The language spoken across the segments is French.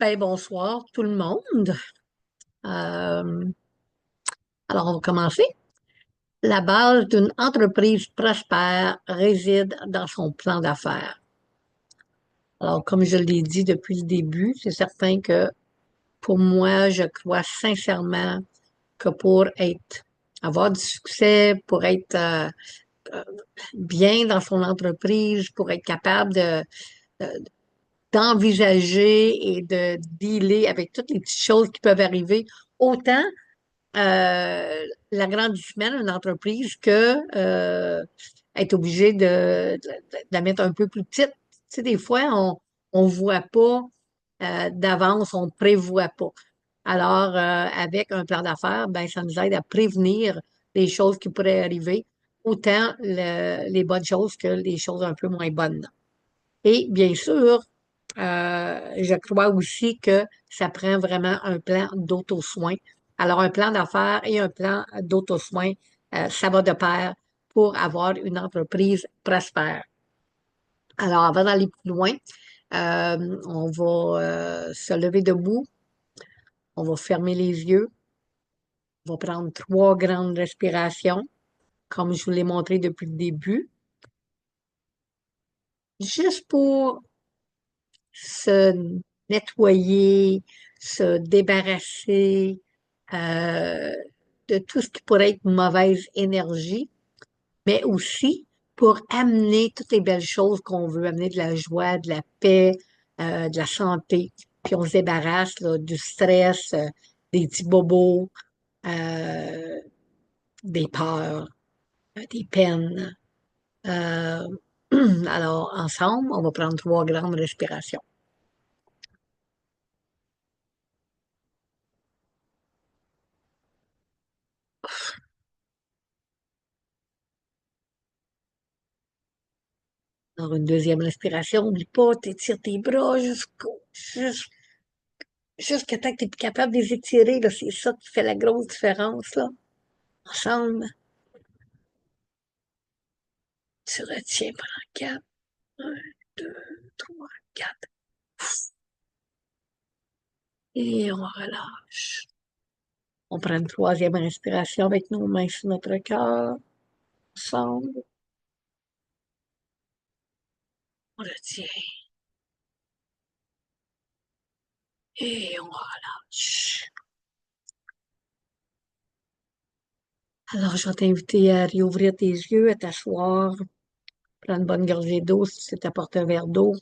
Ben, bonsoir tout le monde. Euh, alors, on va commencer. La base d'une entreprise prospère réside dans son plan d'affaires. Alors, comme je l'ai dit depuis le début, c'est certain que pour moi, je crois sincèrement que pour avoir du succès, pour être euh, bien dans son entreprise, pour être capable de- d'envisager et de dealer avec toutes les petites choses qui peuvent arriver, autant l'agrandissement d'une entreprise que être obligé de la mettre un peu plus petite. Tu sais, des fois, on voit pas d'avance, on prévoit pas. Alors, avec un plan d'affaires, ben, ça nous aide à prévenir les choses qui pourraient arriver, autant les bonnes choses que les choses un peu moins bonnes. Et bien sûr, je crois aussi que ça prend vraiment un plan d'auto-soin. Alors, un plan d'affaires et un plan d'auto-soin, ça va de pair pour avoir une entreprise prospère. Alors, avant d'aller plus loin, on va se lever debout, on va fermer les yeux, on va prendre 3 grandes respirations, comme je vous l'ai montré depuis le début, juste pour se nettoyer, se débarrasser euh, de tout ce qui pourrait être mauvaise énergie, mais aussi pour amener toutes les belles choses qu'on veut, amener de la joie, de la paix, de la santé. Puis on se débarrasse là, du stress, des petits bobos, euh, des peurs, des peines. Euh, alors, ensemble, on va prendre 3 grandes respirations. Alors, une deuxième respiration, n'oublie pas, t'étires tes bras jusqu'à temps que tu es plus capable de les étirer, là. C'est ça qui fait la grosse différence, là. Ensemble, tu retiens pendant 4, 1, 2, 3, 4. Et on relâche. On prend une troisième respiration avec nos mains sur notre cœur. Ensemble, on retient et on relâche. Alors, je vais t'inviter à réouvrir tes yeux, à t'asseoir, prendre une bonne gorgée d'eau si tu t'apportes un verre d'eau.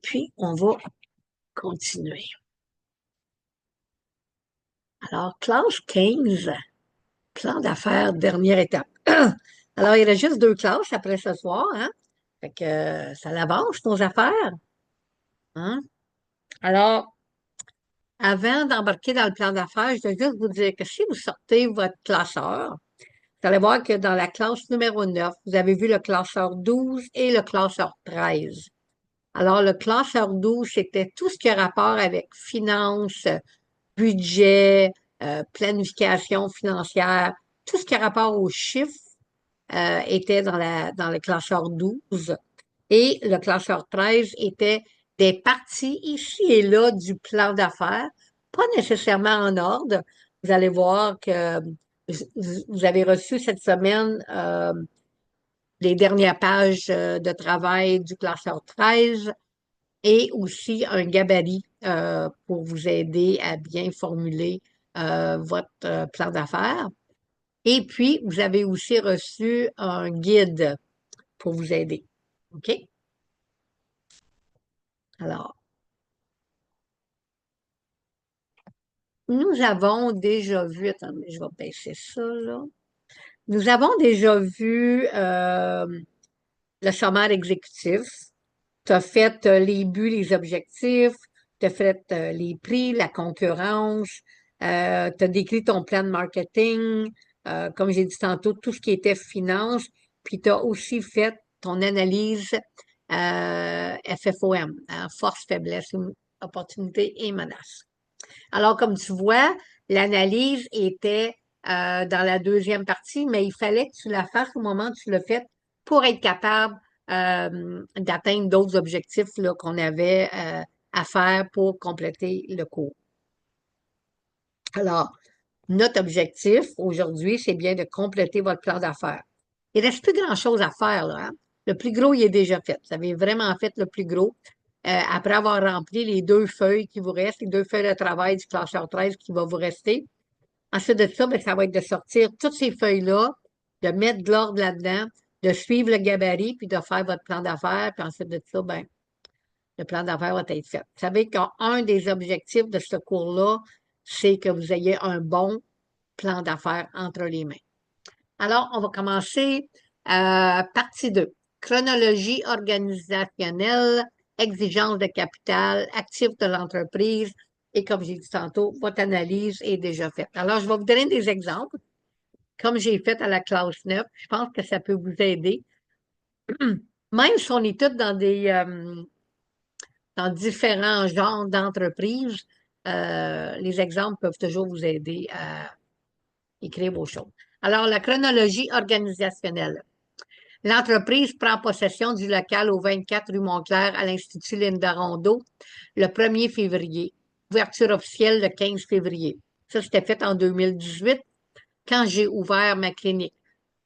Puis, on va continuer. Alors, classe 15, plan d'affaires, dernière étape. Alors, il reste juste 2 classes après ce soir, hein? Fait que ça l'avance, nos affaires, hein? Alors, avant d'embarquer dans le plan d'affaires, je dois juste vous dire que si vous sortez votre classeur, vous allez voir que dans la classe numéro 9, vous avez vu le classeur 12 et le classeur 13. Alors, le classeur 12, c'était tout ce qui a rapport avec finance, budget, planification financière, tout ce qui a rapport aux chiffres était dans le classeur 12 et le classeur 13 était des parties ici et là du plan d'affaires, pas nécessairement en ordre. Vous allez voir que vous avez reçu cette semaine les dernières pages de travail du classeur 13 et aussi un gabarit pour vous aider à bien formuler votre plan d'affaires. Et puis, vous avez aussi reçu un guide pour vous aider. OK? Alors, nous avons déjà vu, attendez, je vais baisser ça, là. Nous avons déjà vu le sommaire exécutif. Tu as fait les buts, les objectifs, tu as fait les prix, la concurrence, tu as décrit ton plan de marketing, comme j'ai dit tantôt, tout ce qui était finance, puis tu as aussi fait ton analyse FFOM, hein, force, faiblesse, opportunité et menace. Alors, comme tu vois, l'analyse était dans la deuxième partie, mais il fallait que tu la fasses au moment où tu l'as fait pour être capable d'atteindre d'autres objectifs là, qu'on avait à faire pour compléter le cours. Alors, notre objectif aujourd'hui, c'est bien de compléter votre plan d'affaires. Il reste plus grand-chose à faire, là, hein. Le plus gros, il est déjà fait. Vous avez vraiment fait le plus gros. Après avoir rempli les deux feuilles qui vous restent, les deux feuilles de travail du classeur 13 qui va vous rester. Ensuite de ça, ben, ça va être de sortir toutes ces feuilles-là, de mettre de l'ordre là-dedans, de suivre le gabarit, puis de faire votre plan d'affaires, puis ensuite de ça, ben, le plan d'affaires va être fait. Vous savez qu'un des objectifs de ce cours-là, c'est que vous ayez un bon plan d'affaires entre les mains. Alors, on va commencer partie 2. Chronologie organisationnelle, exigence de capital, actifs de l'entreprise et comme j'ai dit tantôt, votre analyse est déjà faite. Alors, je vais vous donner des exemples, comme j'ai fait à la classe 9. Je pense que ça peut vous aider. Même si on est tous dans différents genres d'entreprises, les exemples peuvent toujours vous aider à écrire vos choses. Alors, la chronologie organisationnelle. L'entreprise prend possession du local au 24 rue Montclair à l'Institut Linda Rondeau le 1er février. Ouverture officielle le 15 février. Ça, c'était fait en 2018 quand j'ai ouvert ma clinique.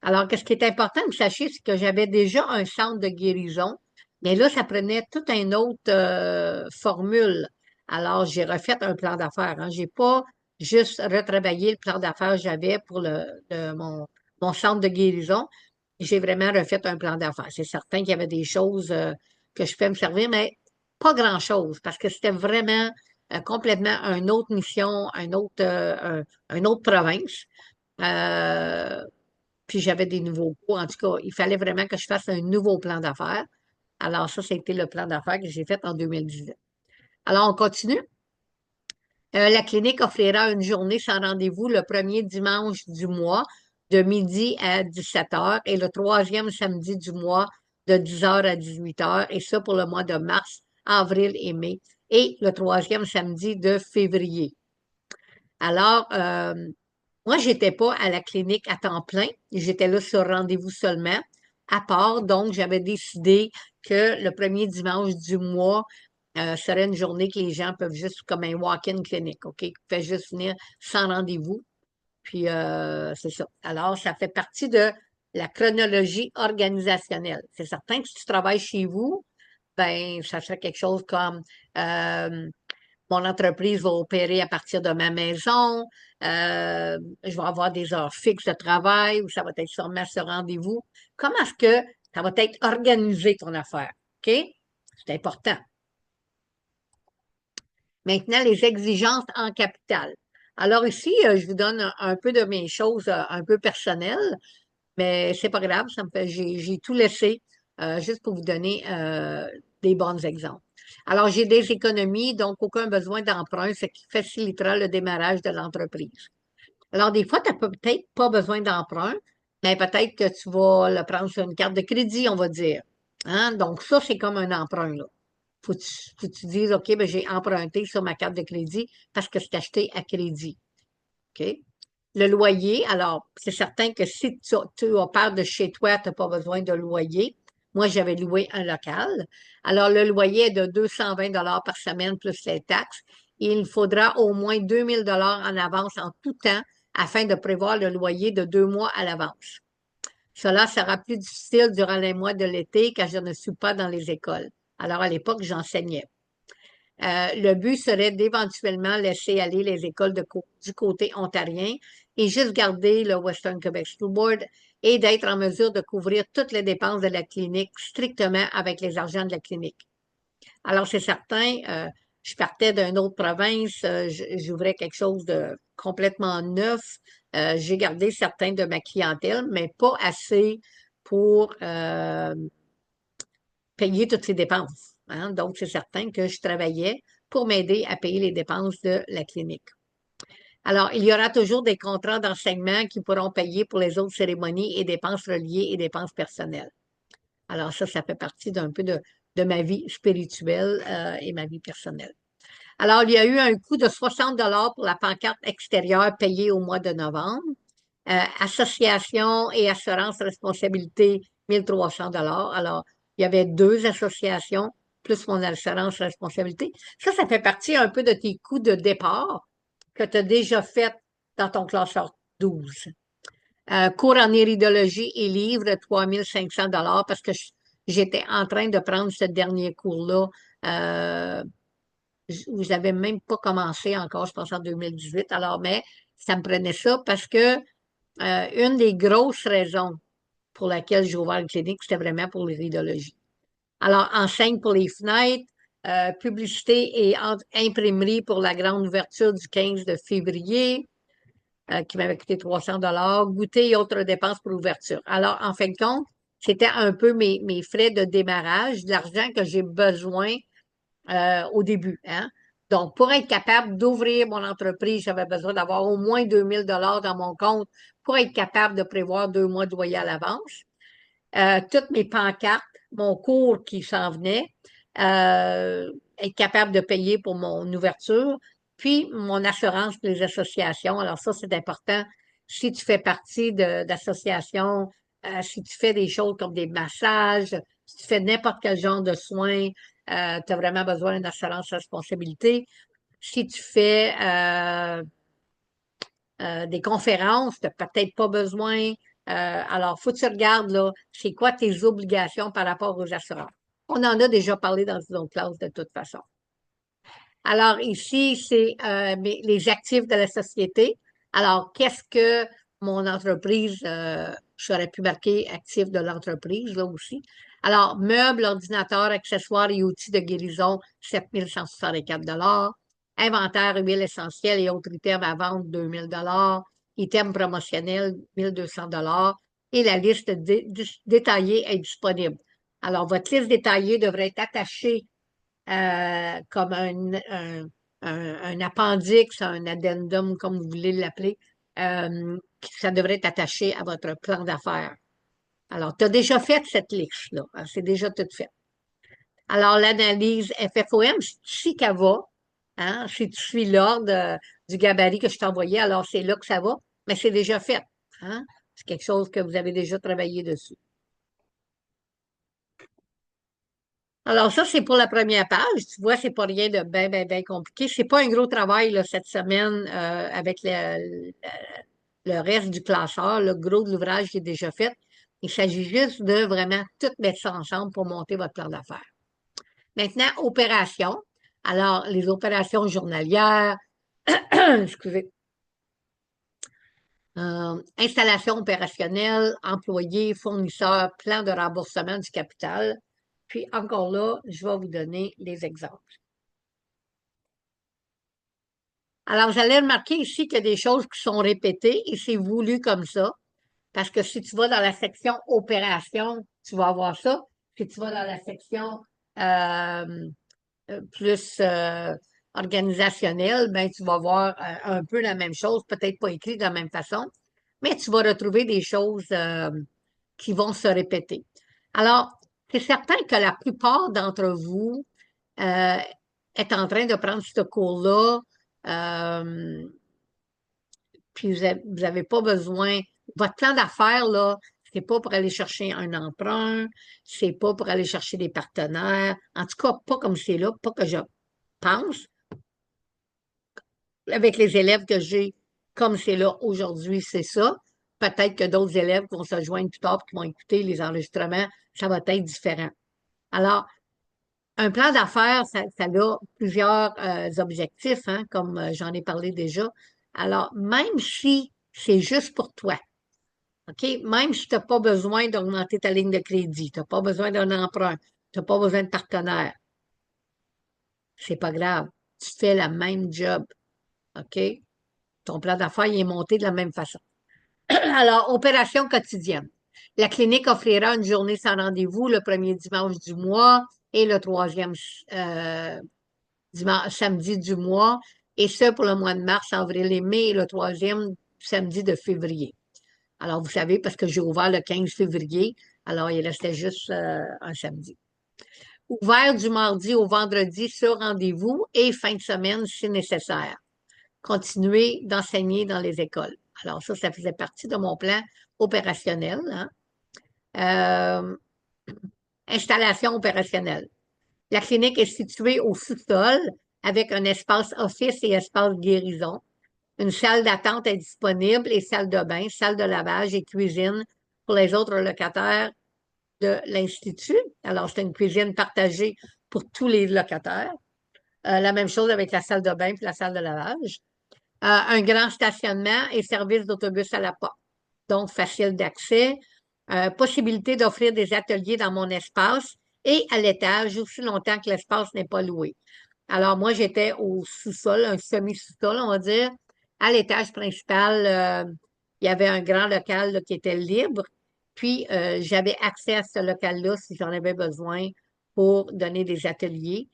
Alors, qu'est-ce qui est important que vous sachiez, c'est que j'avais déjà un centre de guérison, mais là, ça prenait toute une autre formule. Alors, j'ai refait un plan d'affaires. Hein. J'ai pas juste retravaillé le plan d'affaires que j'avais pour mon centre de guérison. J'ai vraiment refait un plan d'affaires. C'est certain qu'il y avait des choses que je peux me servir, mais pas grand-chose, parce que c'était vraiment complètement une autre mission, une autre province. Euh, Puis j'avais des nouveaux cours. En tout cas, il fallait vraiment que je fasse un nouveau plan d'affaires. Alors ça, c'était le plan d'affaires que j'ai fait en 2018. Alors, on continue. La clinique offrira une journée sans rendez-vous le premier dimanche du mois de midi à 17 heures et le troisième samedi du mois de 10 heures à 18 heures et ça pour le mois de mars, avril et mai et le troisième samedi de février. Alors, moi, j'étais pas à la clinique à temps plein. J'étais là sur rendez-vous seulement. À part, donc, j'avais décidé que le premier dimanche du mois serait une journée que les gens peuvent juste, comme un walk-in clinique, OK? Ils peuvent juste venir sans rendez-vous. Puis, c'est ça. Alors, ça fait partie de la chronologie organisationnelle. C'est certain que si tu travailles chez vous, ben, ça serait quelque chose comme euh, mon entreprise va opérer à partir de ma maison. Je vais avoir des heures fixes de travail ou ça va être sûrement ce rendez-vous. Comment est-ce que ça va être organisé ton affaire? OK? C'est important. Maintenant, les exigences en capital. Alors ici, je vous donne un peu de mes choses un peu personnelles, mais c'est pas grave, ça me fait, j'ai tout laissé juste pour vous donner des bons exemples. Alors, j'ai des économies, donc aucun besoin d'emprunt, ce qui facilitera le démarrage de l'entreprise. Alors, des fois, tu n'as peut-être pas besoin d'emprunt, mais peut-être que tu vas le prendre sur une carte de crédit, on va dire. Hein? Donc, ça, c'est comme un emprunt, là. Faut que tu dises, OK, ben, j'ai emprunté sur ma carte de crédit parce que c'est acheté à crédit. OK? Le loyer, alors, c'est certain que si tu opères de chez toi, tu n'as pas besoin de loyer. Moi, j'avais loué un local. Alors, le loyer est de 220 par semaine plus les taxes. Et il faudra au moins 2000 en avance en tout temps afin de prévoir le loyer de 2 mois à l'avance. Cela sera plus difficile durant les mois de l'été car je ne suis pas dans les écoles. Alors, à l'époque, j'enseignais. Le but serait d'éventuellement laisser aller les écoles du côté ontarien et juste garder le Western Quebec School Board et d'être en mesure de couvrir toutes les dépenses de la clinique strictement avec les argents de la clinique. Alors, c'est certain, je partais d'une autre province, j'ouvrais quelque chose de complètement neuf. J'ai gardé certains de ma clientèle, mais pas assez pour payer toutes ces dépenses. Hein. Donc, c'est certain que je travaillais pour m'aider à payer les dépenses de la clinique. Alors, il y aura toujours des contrats d'enseignement qui pourront payer pour les autres cérémonies et dépenses reliées et dépenses personnelles. Alors, ça fait partie d'un peu de ma vie spirituelle et ma vie personnelle. Alors, il y a eu un coût de 60 pour la pancarte extérieure payée au mois de novembre. Association et assurance responsabilité, 1300 Alors, Il y avait deux associations, plus mon assurance responsabilité. Ça fait partie un peu de tes coûts de départ que tu as déjà fait dans ton classeur 12. Cours en iridologie et livres, 3 500 $ parce que j'étais en train de prendre ce dernier cours-là. Euh, vous n'avez même pas commencé encore, je pense en 2018. Alors, mais ça me prenait ça parce que une des grosses raisons pour laquelle j'ai ouvert une clinique, c'était vraiment pour l'iridologie. Alors, enseigne pour les fenêtres, publicité et imprimerie pour la grande ouverture du 15 de février, qui m'avait coûté 300 $, goûter et autres dépenses pour l'ouverture. Alors, en fin de compte, c'était un peu mes frais de démarrage, de l'argent que j'ai besoin au début. Hein? Donc, pour être capable d'ouvrir mon entreprise, j'avais besoin d'avoir au moins 2 000 $ dans mon compte pour être capable de prévoir 2 mois de loyer à l'avance. Toutes mes pancartes, mon cours qui s'en venait, être capable de payer pour mon ouverture, puis mon assurance pour les associations. Alors ça, c'est important. Si tu fais partie d'associations, si tu fais des choses comme des massages, si tu fais n'importe quel genre de soins, tu as vraiment besoin d'une assurance responsabilité. Si tu fais des conférences, tu n'as peut-être pas besoin. Alors, faut que tu regardes là, c'est quoi tes obligations par rapport aux assurances. On en a déjà parlé dans une autre classe de toute façon. Alors, ici, c'est les actifs de la société. Alors, qu'est-ce que mon entreprise, j'aurais pu marquer actifs de l'entreprise, là aussi. Alors, meubles, ordinateurs, accessoires et outils de guérison, 7 164 $. Inventaire, huile essentielle et autres items à vendre, 2 000 $. Items promotionnels, 1 200 $. Et la liste détaillée est disponible. Alors, votre liste détaillée devrait être attachée comme un appendix, un addendum, comme vous voulez l'appeler. Ça devrait être attaché à votre plan d'affaires. Alors, tu as déjà fait cette liste-là. Hein, c'est déjà tout fait. Alors, l'analyse FFOM, si tu sais qu'elle va, hein, si tu suis l'ordre du gabarit que je t'ai envoyé, alors c'est là que ça va, mais c'est déjà fait. Hein? C'est quelque chose que vous avez déjà travaillé dessus. Alors ça, c'est pour la première page. Tu vois, c'est pas rien de bien compliqué. C'est pas un gros travail là, cette semaine avec le reste du classeur. Le gros de l'ouvrage qui est déjà fait. Il s'agit juste de vraiment tout mettre ça ensemble pour monter votre plan d'affaires. Maintenant, opérations. Alors, les opérations journalières, excusez, installation opérationnelle, employés, fournisseurs, plan de remboursement du capital. Puis encore là, je vais vous donner les exemples. Alors, vous allez remarquer ici qu'il y a des choses qui sont répétées et c'est voulu comme ça. Parce que si tu vas dans la section opération, tu vas avoir ça. Si tu vas dans la section euh, plus organisationnelle, ben tu vas voir un peu la même chose, peut-être pas écrit de la même façon, mais tu vas retrouver des choses qui vont se répéter. Alors, c'est certain que la plupart d'entre vous euh, est en train de prendre ce cours-là. Euh, puis vous avez pas besoin. Votre plan d'affaires, là, c'est pas pour aller chercher un emprunt, c'est pas pour aller chercher des partenaires. En tout cas, pas comme c'est là, pas que je pense. Avec les élèves que j'ai, comme c'est là aujourd'hui, c'est ça. Peut-être que d'autres élèves vont se joindre plus tard et qui vont écouter les enregistrements, ça va être différent. Alors, un plan d'affaires, ça a plusieurs objectifs, hein, comme j'en ai parlé déjà. Alors, même si c'est juste pour toi, OK? Même si tu n'as pas besoin d'augmenter ta ligne de crédit, tu n'as pas besoin d'un emprunt, tu n'as pas besoin de partenaire, c'est pas grave. Tu fais la même job, OK? Ton plan d'affaires il est monté de la même façon. Alors, opération quotidienne. La clinique offrira une journée sans rendez-vous le premier dimanche du mois et le troisième samedi du mois, et ce pour le mois de mars, avril et mai, et le troisième samedi de février. Alors, vous savez, parce que j'ai ouvert le 15 février, alors il restait juste un samedi. Ouvert du mardi au vendredi sur rendez-vous et fin de semaine si nécessaire. Continuer d'enseigner dans les écoles. Alors, ça faisait partie de mon plan opérationnel. Hein. Installation opérationnelle. La clinique est située au sous-sol avec un espace office et espace guérison. Une salle d'attente est disponible et salle de bain, salle de lavage et cuisine pour les autres locataires de l'Institut. Alors, c'est une cuisine partagée pour tous les locataires. La même chose avec la salle de bain et la salle de lavage. Un grand stationnement et service d'autobus à la porte. Donc, facile d'accès. Possibilité d'offrir des ateliers dans mon espace et à l'étage aussi longtemps que l'espace n'est pas loué. Alors, moi, j'étais au sous-sol, un semi-sous-sol, on va dire. À l'étage principal, il y avait un grand local là, qui était libre. Puis, j'avais accès à ce local-là si j'en avais besoin pour donner des ateliers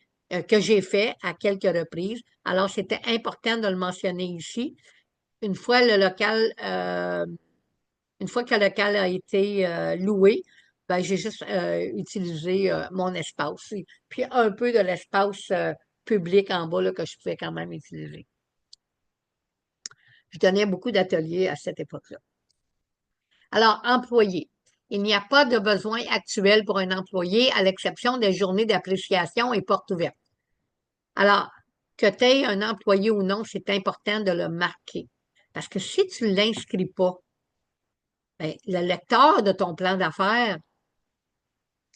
que j'ai fait à quelques reprises. Alors, c'était important de le mentionner ici. Une fois le local, une fois que le local a été loué, ben, j'ai juste utilisé mon espace. Puis un peu de l'espace public en bas là, que je pouvais quand même utiliser. Je donnais beaucoup d'ateliers à cette époque-là. Alors, employé. Il n'y a pas de besoin actuel pour un employé à l'exception des journées d'appréciation et portes ouvertes. Alors, que tu aies un employé ou non, c'est important de le marquer. Parce que si tu ne l'inscris pas, ben, le lecteur de ton plan d'affaires,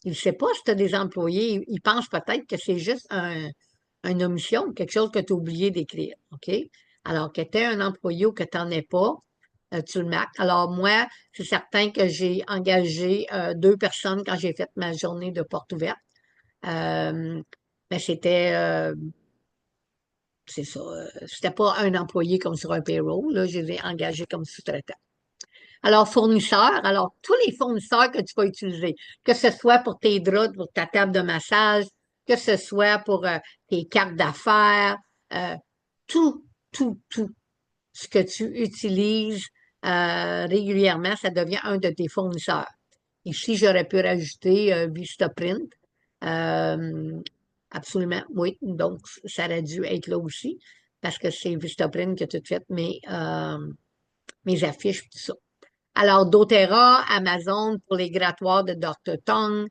il ne sait pas si tu as des employés. Il pense peut-être que c'est juste une omission, quelque chose que tu as oublié d'écrire. OK? Alors, que tu aies un employé ou que tu n'en aies pas, tu le marques. Alors, moi, c'est certain que j'ai engagé 2 personnes quand j'ai fait ma journée de porte ouverte. Mais c'est ça, c'était pas un employé comme sur un payroll, là, je les ai engagés comme sous-traitants. Alors, fournisseurs, alors tous les fournisseurs que tu vas utiliser, que ce soit pour tes draps, pour ta table de massage, que ce soit pour tes cartes d'affaires, euh, tout, tout ce que tu utilises régulièrement, ça devient un de tes fournisseurs. Ici, j'aurais pu rajouter Vistaprint. Euh, absolument, oui. Donc, ça aurait dû être là aussi, parce que c'est Vistaprint qui a tout fait mes affiches, tout ça. Alors, doTERRA, Amazon pour les grattoirs de Dr. Tong,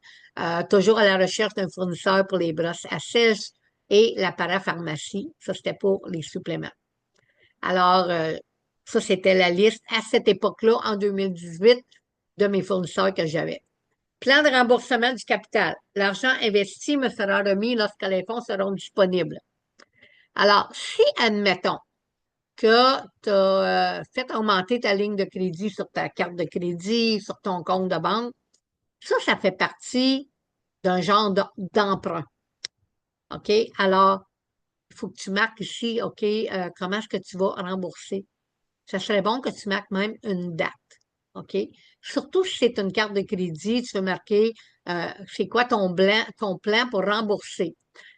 toujours à la recherche d'un fournisseur pour les brosses à sèche et la parapharmacie. Ça, c'était pour les suppléments. Alors, ça, c'était la liste à cette époque-là, en 2018, de mes fournisseurs que j'avais. Plan de remboursement du capital. L'argent investi me sera remis lorsque les fonds seront disponibles. Alors, si, admettons, que tu as fait augmenter ta ligne de crédit sur ta carte de crédit, sur ton compte de banque, ça fait partie d'un genre d'emprunt. OK? Alors, il faut que tu marques ici, OK, comment est-ce que tu vas rembourser? Ça serait bon que tu marques même une date. OK? Surtout si c'est une carte de crédit, tu veux marquer c'est quoi ton plan pour rembourser.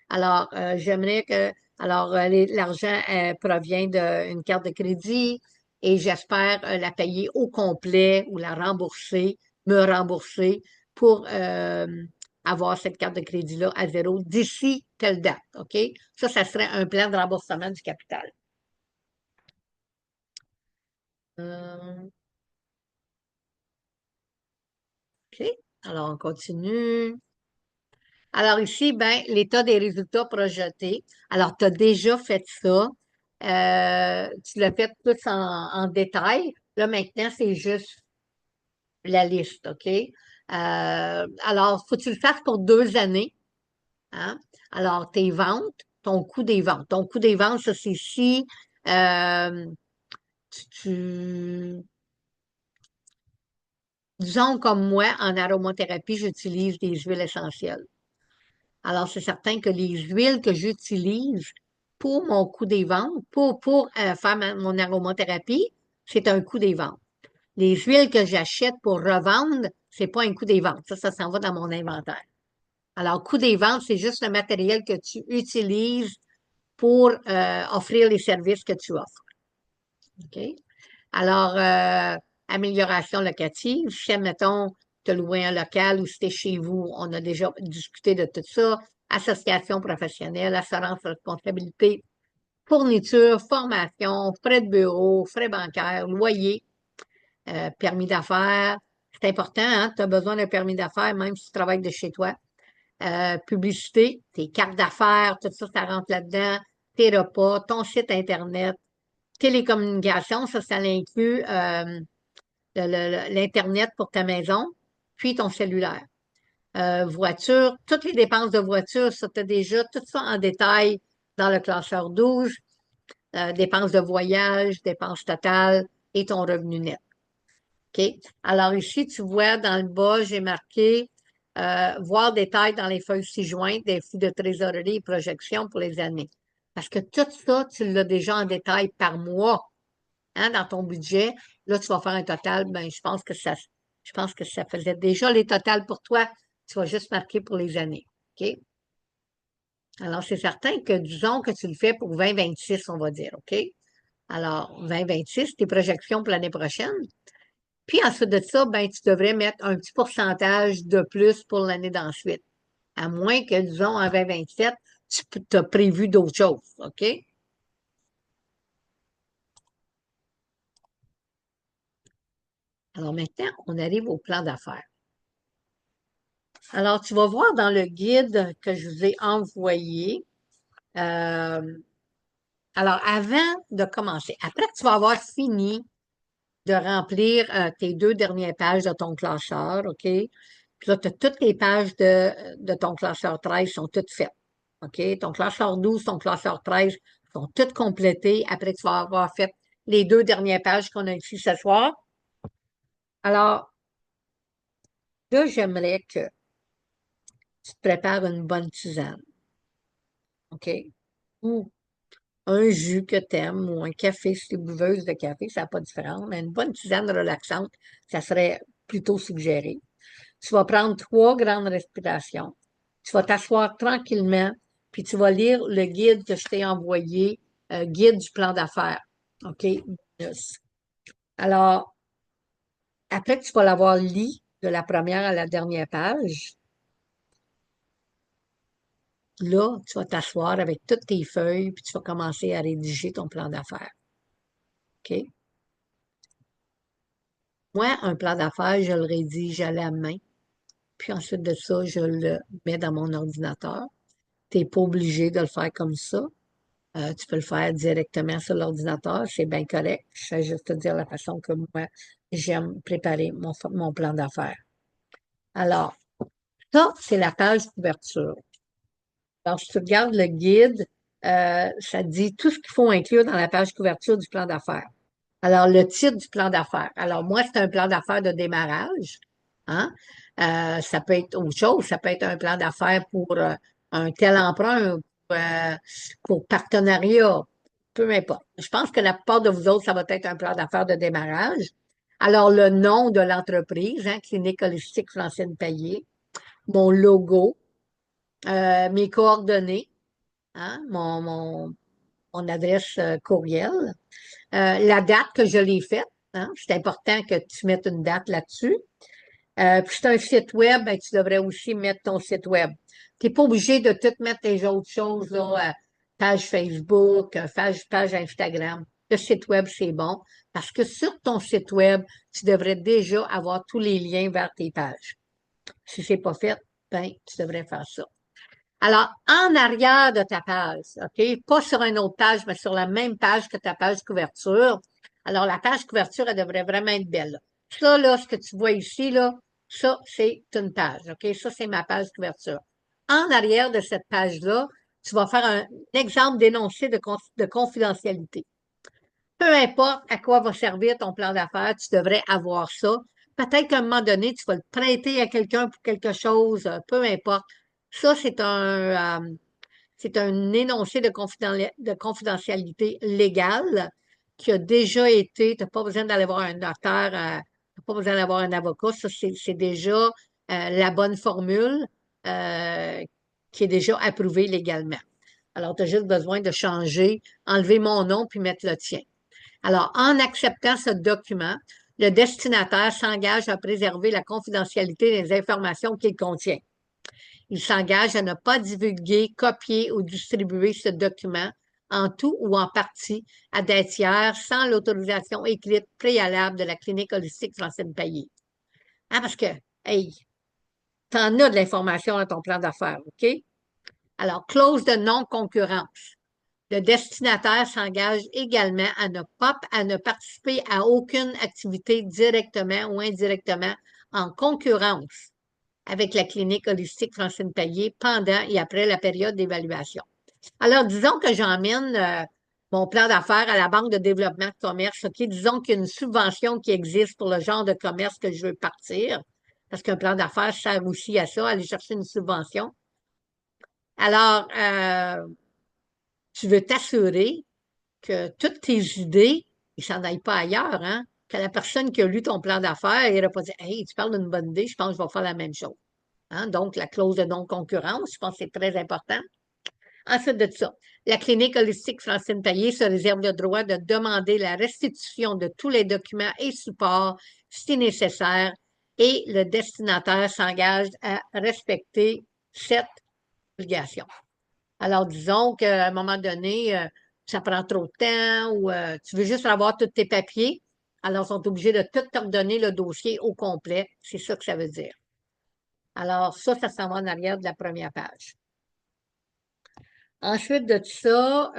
Alors, j'aimerais que, alors, l'argent provient d'une carte de crédit et j'espère la payer au complet ou la rembourser, me rembourser pour avoir cette carte de crédit-là à zéro d'ici telle date. OK? Ça serait un plan de remboursement du capital. Euh, OK. Alors, on continue. Alors ici, ben, l'état des résultats projetés. Alors, tu as déjà fait ça. Tu l'as fait tout en détail. Là, maintenant, c'est juste la liste, OK? Alors, faut que tu le fasses pour 2 années. Hein? Alors, tes ventes, ton coût des ventes. Ton coût des ventes, ça, c'est si euh, tu, disons comme moi, en aromathérapie, j'utilise des huiles essentielles. Alors, c'est certain que les huiles que j'utilise pour mon coût des ventes, pour faire mon aromathérapie, c'est un coût des ventes. Les huiles que j'achète pour revendre, c'est pas un coût des ventes. Ça s'en va dans mon inventaire. Alors, coût des ventes, c'est juste le matériel que tu utilises pour offrir les services que tu offres. OK? Alors, amélioration locative, si, admettons, tu as loué un local ou c'était chez vous, on a déjà discuté de tout ça. Association professionnelle, assurance responsabilité, fourniture, formation, frais de bureau, frais bancaires, loyer, permis d'affaires. C'est important, hein? Tu as besoin d'un permis d'affaires, même si tu travailles de chez toi. publicité, tes cartes d'affaires, tout ça, ça rentre là-dedans, tes repas, ton site Internet, télécommunications, ça inclut l'Internet pour ta maison, puis ton cellulaire. Voiture, toutes les dépenses de voiture, ça, tu as déjà tout ça en détail dans le classeur 12, dépenses de voyage, dépenses totales et ton revenu net. OK? Alors ici, tu vois dans le bas, j'ai marqué voir détail dans les feuilles ci-jointes des flux de trésorerie et projections pour les années. Parce que tout ça, tu l'as déjà en détail par mois, hein, dans ton budget. Là, tu vas faire un total, ben, je pense que ça faisait déjà les totals pour toi. Tu vas juste marquer pour les années. OK? Alors, c'est certain que, disons que tu le fais pour 2026, on va dire. OK? Alors, 2026, tes projections pour l'année prochaine. Puis ensuite de ça, ben, tu devrais mettre un petit pourcentage de plus pour l'année d'ensuite. À moins que, disons, en 2027, tu as prévu d'autres choses. OK? Alors maintenant, on arrive au plan d'affaires. Alors, tu vas voir dans le guide que je vous ai envoyé. euh, alors, avant de commencer, après que tu vas avoir fini de remplir tes deux dernières pages de ton classeur, OK? Puis là, toutes les pages de ton classeur 13 sont toutes faites. OK? Ton classeur 12, ton classeur 13 sont toutes complétées après que tu vas avoir fait les deux dernières pages qu'on a ici ce soir. Alors, là, j'aimerais que tu te prépares une bonne tisane. OK? Ou un jus que tu aimes ou un café, si tu es bouveuse de café, ça n'a pas de différence, mais une bonne tisane relaxante, ça serait plutôt suggéré. Tu vas prendre trois grandes respirations. Tu vas t'asseoir tranquillement, puis tu vas lire le guide que je t'ai envoyé, guide du plan d'affaires. OK? Alors, après que tu vas l'avoir lu de la première à la dernière page, là, tu vas t'asseoir avec toutes tes feuilles, puis tu vas commencer à rédiger ton plan d'affaires. OK? Moi, un plan d'affaires, je le rédige à la main, puis ensuite de ça, je le mets dans mon ordinateur. Tu n'es pas obligé de le faire comme ça. Tu peux le faire directement sur l'ordinateur, c'est bien correct. Je vais juste te dire la façon que moi, j'aime préparer mon plan d'affaires. Alors, ça, c'est la page couverture. Alors, si tu regardes le guide, ça dit tout ce qu'il faut inclure dans la page couverture du plan d'affaires. Alors, le titre du plan d'affaires. Alors, moi, c'est un plan d'affaires de démarrage. Hein? Ça peut être autre chose. Ça peut être un plan d'affaires pour un tel emprunt, pour partenariat, peu importe. Je pense que la plupart de vous autres, ça va être un plan d'affaires de démarrage. Alors, le nom de l'entreprise, hein, Clinique Holistique Francine Payet, mon logo, mes coordonnées, hein, mon adresse courriel, la date que je l'ai faite, hein, c'est important que tu mettes une date là-dessus. Puis c'est un site web, ben, tu devrais aussi mettre ton site web. Tu n'es pas obligé de tout mettre les autres choses, là, page Facebook, page Instagram. Le site web, c'est bon parce que sur ton site web, tu devrais déjà avoir tous les liens vers tes pages. Si c'est pas fait, ben, tu devrais faire ça. Alors, en arrière de ta page, OK? Pas sur une autre page, mais sur la même page que ta page couverture. Alors, la page couverture, elle devrait vraiment être belle, là. Ça, là, ce que tu vois ici, là, ça, c'est une page, OK? Ça, c'est ma page couverture. En arrière de cette page-là, tu vas faire un exemple d'énoncé de confidentialité. Peu importe à quoi va servir ton plan d'affaires, tu devrais avoir ça. Peut-être qu'à un moment donné, tu vas le prêter à quelqu'un pour quelque chose, peu importe. Ça, c'est un énoncé de confidentialité légale qui a déjà été, tu n'as pas besoin d'aller voir un notaire, tu n'as pas besoin d'avoir un avocat. Ça, c'est déjà la bonne formule qui est déjà approuvée légalement. Alors, tu as juste besoin de changer, enlever mon nom puis mettre le tien. Alors, en acceptant ce document, le destinataire s'engage à préserver la confidentialité des informations qu'il contient. Il s'engage à ne pas divulguer, copier ou distribuer ce document en tout ou en partie à des tiers sans l'autorisation écrite préalable de la clinique holistique Francine Payet. Hein, parce que, hey, Tu en as de l'information dans ton plan d'affaires, OK? Alors, clause de non-concurrence. Le destinataire s'engage également à ne participer à aucune activité directement ou indirectement en concurrence avec la clinique holistique Francine Payet pendant et après la période d'évaluation. Alors, disons que j'emmène mon plan d'affaires à la Banque de développement de commerce. OK? Disons qu'il y a une subvention qui existe pour le genre de commerce que je veux partir, parce qu'un plan d'affaires sert aussi à ça, aller chercher une subvention. Alors, tu veux t'assurer que toutes tes idées, ils s'en aillent pas ailleurs, hein? Que la personne qui a lu ton plan d'affaires, il n'aurait pas dit, hey, tu parles d'une bonne idée, je pense que je vais faire la même chose. Hein? Donc, la clause de non-concurrence, je pense que c'est très important. Ensuite de ça, la clinique holistique Francine Payet se réserve le droit de demander la restitution de tous les documents et supports si nécessaire et le destinataire s'engage à respecter cette obligation. Alors, disons qu'à un moment donné, ça prend trop de temps ou tu veux juste avoir tous tes papiers, alors ils sont obligés de tout t'ordonner le dossier au complet. C'est ça que ça veut dire. Alors, ça s'en va en arrière de la première page. Ensuite de ça,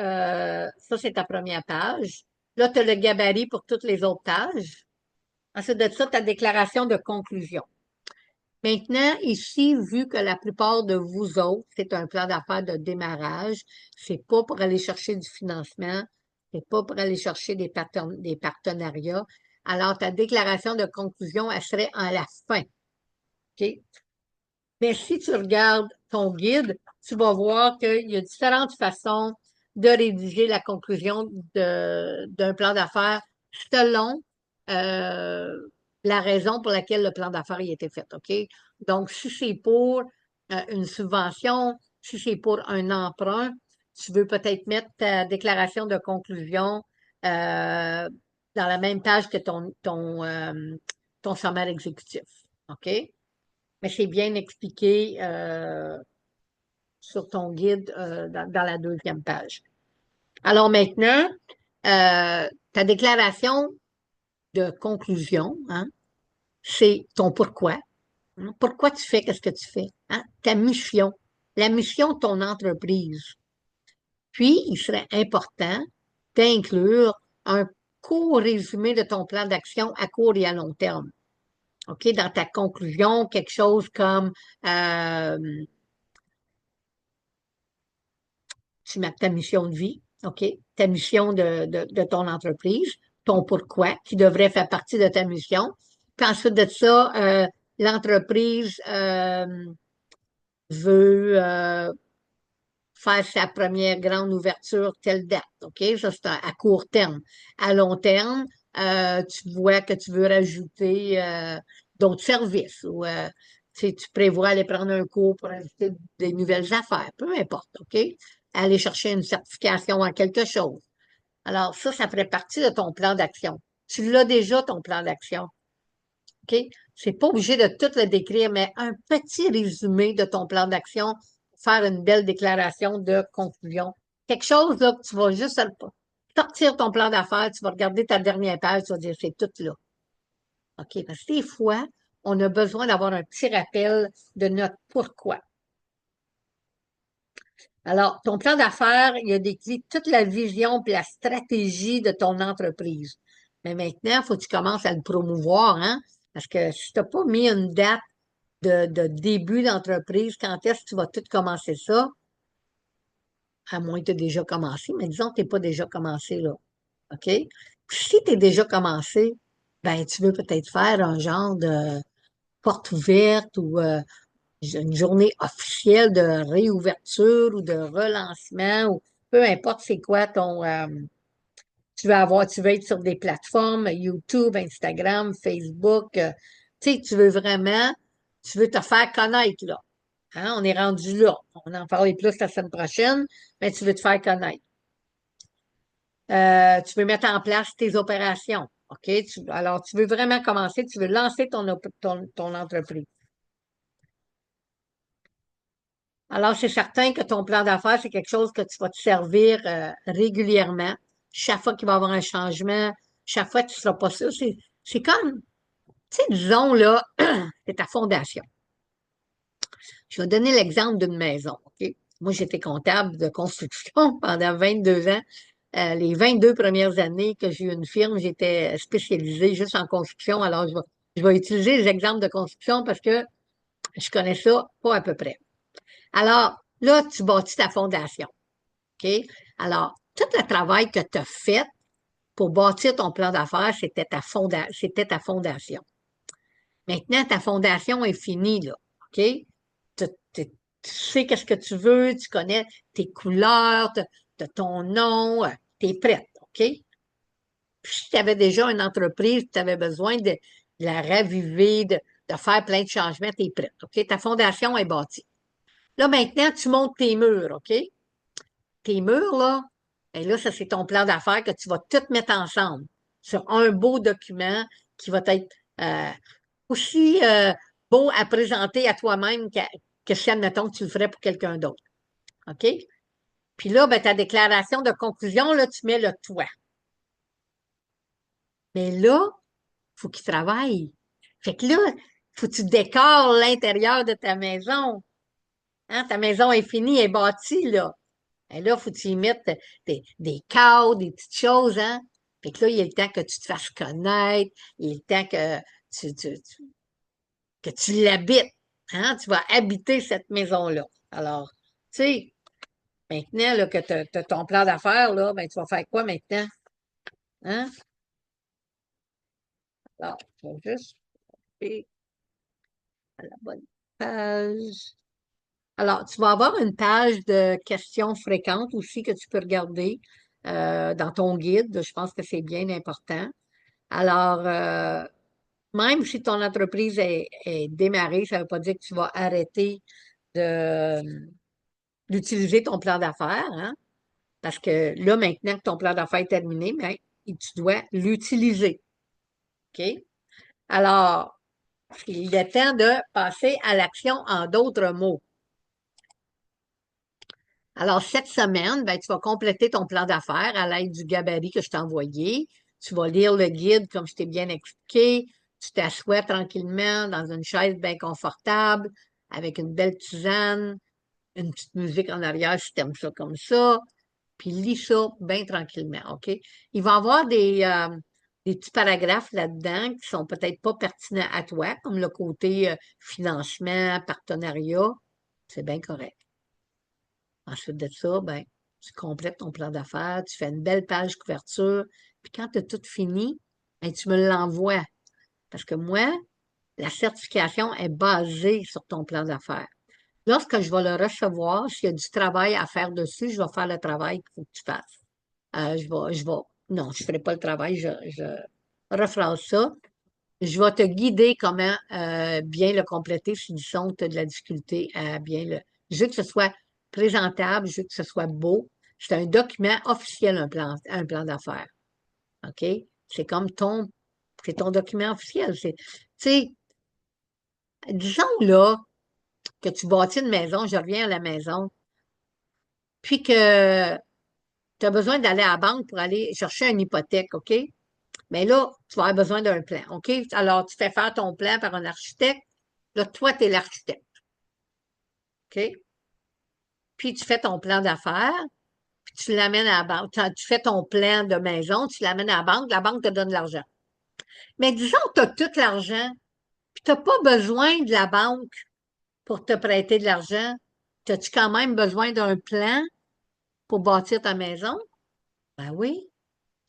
ça, c'est ta première page. Là, tu as le gabarit pour toutes les autres pages. Ensuite de ça, ta déclaration de conclusion. Maintenant, ici, vu que la plupart de vous autres, c'est un plan d'affaires de démarrage, c'est pas pour aller chercher du financement, c'est pas pour aller chercher des partenariats. Alors, ta déclaration de conclusion, elle serait en la fin. OK? Mais si tu regardes ton guide, tu vas voir qu'il y a différentes façons de rédiger la conclusion d'un plan d'affaires selon euh, la raison pour laquelle le plan d'affaires a été fait. OK? Donc, si c'est pour une subvention, si c'est pour un emprunt, tu veux peut-être mettre ta déclaration de conclusion dans la même page que ton sommaire exécutif. OK? Mais c'est bien expliqué sur ton guide dans la deuxième page. Alors maintenant, ta déclaration de conclusion, hein, c'est ton pourquoi. Hein. Pourquoi tu fais ce que tu fais? Hein? Ta mission, la mission de ton entreprise. Puis, il serait important d'inclure un court résumé de ton plan d'action à court et à long terme. OK? Dans ta conclusion, quelque chose comme tu mets ta mission de vie, OK? Ta mission de ton entreprise, ton pourquoi, qui devrait faire partie de ta mission. Puis ensuite de ça, l'entreprise veut faire sa première grande ouverture telle date, OK? Ça, c'est à court terme. À long terme, tu vois que tu veux rajouter d'autres services ou tu prévois aller prendre un cours pour ajouter des nouvelles affaires, peu importe, OK? Aller chercher une certification en quelque chose. Alors, ça ferait partie de ton plan d'action. Tu l'as déjà, ton plan d'action. OK? C'est pas obligé de tout le décrire, mais un petit résumé de ton plan d'action, faire une belle déclaration de conclusion. Quelque chose là, que tu vas juste sortir ton plan d'affaires, tu vas regarder ta dernière page, tu vas dire c'est tout là. OK? Parce que des fois, on a besoin d'avoir un petit rappel de notre pourquoi. Alors, ton plan d'affaires, il a décrit toute la vision et la stratégie de ton entreprise. Mais maintenant, il faut que tu commences à le promouvoir, hein? Parce que si tu n'as pas mis une date de début d'entreprise, quand est-ce que tu vas tout commencer ça? À moins que tu aies déjà commencé, mais disons que tu n'es pas déjà commencé là. OK? Puis si tu es déjà commencé, ben tu veux peut-être faire un genre de porte ouverte ou une journée officielle de réouverture ou de relancement ou peu importe c'est quoi tu veux être sur des plateformes, YouTube, Instagram, Facebook, tu veux vraiment, tu veux te faire connaître là. Hein, on est rendu là. On en parler plus la semaine prochaine, mais tu veux te faire connaître. Tu veux mettre en place tes opérations. OK? Alors, tu veux vraiment commencer, tu veux lancer ton entreprise. Alors, c'est certain que ton plan d'affaires, c'est quelque chose que tu vas te servir régulièrement. Chaque fois qu'il va y avoir un changement, chaque fois que tu ne seras pas sûr, c'est comme, tu sais, disons là, c'est ta fondation. Je vais donner l'exemple d'une maison, OK? Moi, j'étais comptable de construction pendant 22 ans. Les 22 premières années que j'ai eu une firme, j'étais spécialisée juste en construction. Alors, je vais utiliser les exemples de construction parce que je connais ça pas à peu près. Alors, là, tu bâtis ta fondation, OK? Alors, tout le travail que tu as fait pour bâtir ton plan d'affaires, c'était ta fondation. Maintenant, ta fondation est finie, là, OK? Tu sais qu'est-ce que tu veux, tu connais tes couleurs, t'as ton nom, tu es prête, OK? Puis si tu avais déjà une entreprise, tu avais besoin de la raviver, de faire plein de changements, tu es prête, OK? Ta fondation est bâtie. Là, maintenant, tu montes tes murs, OK? Tes murs, là, et là, ça, c'est ton plan d'affaires que tu vas tout mettre ensemble sur un beau document qui va être euh, aussi beau à présenter à toi-même que si, admettons, tu le ferais pour quelqu'un d'autre. OK? Puis là, ben, ta déclaration de conclusion, là, tu mets le toi. Mais là, il faut qu'il travaille. Fait que là, il faut que tu décores l'intérieur de ta maison. Hein? Ta maison est finie, elle est bâtie, là. Et là, il faut que tu y mettes des cadres, des petites choses, hein? Fait que là, il y a le temps que tu te fasses connaître, il y a le temps que que tu l'habites, hein? Tu vas habiter cette maison-là. Alors, tu sais, maintenant là, que tu as ton plan d'affaires, là, ben, tu vas faire quoi maintenant? Hein? Alors, je vais juste aller à la bonne page. Alors, tu vas avoir une page de questions fréquentes aussi que tu peux regarder dans ton guide. Je pense que c'est bien important. Alors, même si ton entreprise est démarrée, ça ne veut pas dire que tu vas arrêter de, d'utiliser ton plan d'affaires, hein? Parce que là, maintenant que ton plan d'affaires est terminé, ben, tu dois l'utiliser. OK? Alors, il est temps de passer à l'action en d'autres mots. Alors, cette semaine, ben, tu vas compléter ton plan d'affaires à l'aide du gabarit que je t'ai envoyé. Tu vas lire le guide comme je t'ai bien expliqué. Tu t'assois tranquillement dans une chaise bien confortable, avec une belle tisane, une petite musique en arrière si tu aimes ça comme ça. Puis lis ça bien tranquillement, OK? Il va y avoir des petits paragraphes là-dedans qui sont peut-être pas pertinents à toi, comme le côté financement, partenariat. C'est bien correct. Ensuite de ça, ben, tu complètes ton plan d'affaires, tu fais une belle page couverture, puis quand tu as tout fini, ben, tu me l'envoies. Parce que moi, la certification est basée sur ton plan d'affaires. Lorsque je vais le recevoir, s'il y a du travail à faire dessus, je vais faire le travail qu'il faut que tu fasses. Non, je ne ferai pas le travail, je rephrase ça. Je vais te guider comment bien le compléter si du son, tu as de la difficulté à bien le. Je veux que ce soit présentable, je veux que ce soit beau. C'est un document officiel, un plan d'affaires. OK? C'est comme c'est ton document officiel. Tu sais, disons là que tu bâtis une maison, je reviens à la maison, puis que tu as besoin d'aller à la banque pour aller chercher une hypothèque, OK? Mais là, tu vas avoir besoin d'un plan, OK? Alors, tu fais faire ton plan par un architecte. Là, toi, tu es l'architecte, OK? Puis, tu fais ton plan d'affaires, puis tu l'amènes à la banque. Tu fais ton plan de maison, tu l'amènes à la banque te donne l'argent. Mais disons que tu as tout l'argent, puis tu n'as pas besoin de la banque pour te prêter de l'argent. As-tu quand même besoin d'un plan pour bâtir ta maison? Ben oui,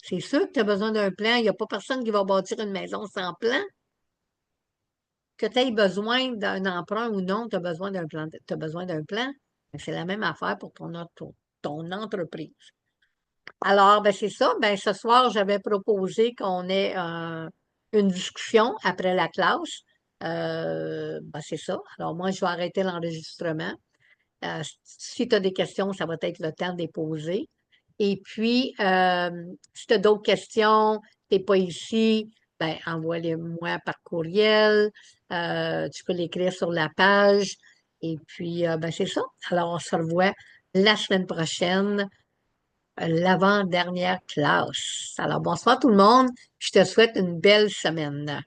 c'est sûr que tu as besoin d'un plan. Il n'y a pas personne qui va bâtir une maison sans plan. Que tu aies besoin d'un emprunt ou non, tu as besoin d'un plan. T'as besoin d'un plan. C'est la même affaire pour ton entreprise. Alors, ben c'est ça. Ben, ce soir, j'avais proposé qu'on ait une discussion après la classe. Ben, c'est ça. Alors, moi, je vais arrêter l'enregistrement. Si tu as des questions, ça va être le temps de les poser. Et puis, si tu as d'autres questions, tu n'es pas ici, ben, envoie-les-moi par courriel. Tu peux l'écrire sur la page. Et puis, ben, c'est ça. Alors, on se revoit la semaine prochaine, l'avant-dernière classe. Alors, bonsoir tout le monde. Je te souhaite une belle semaine.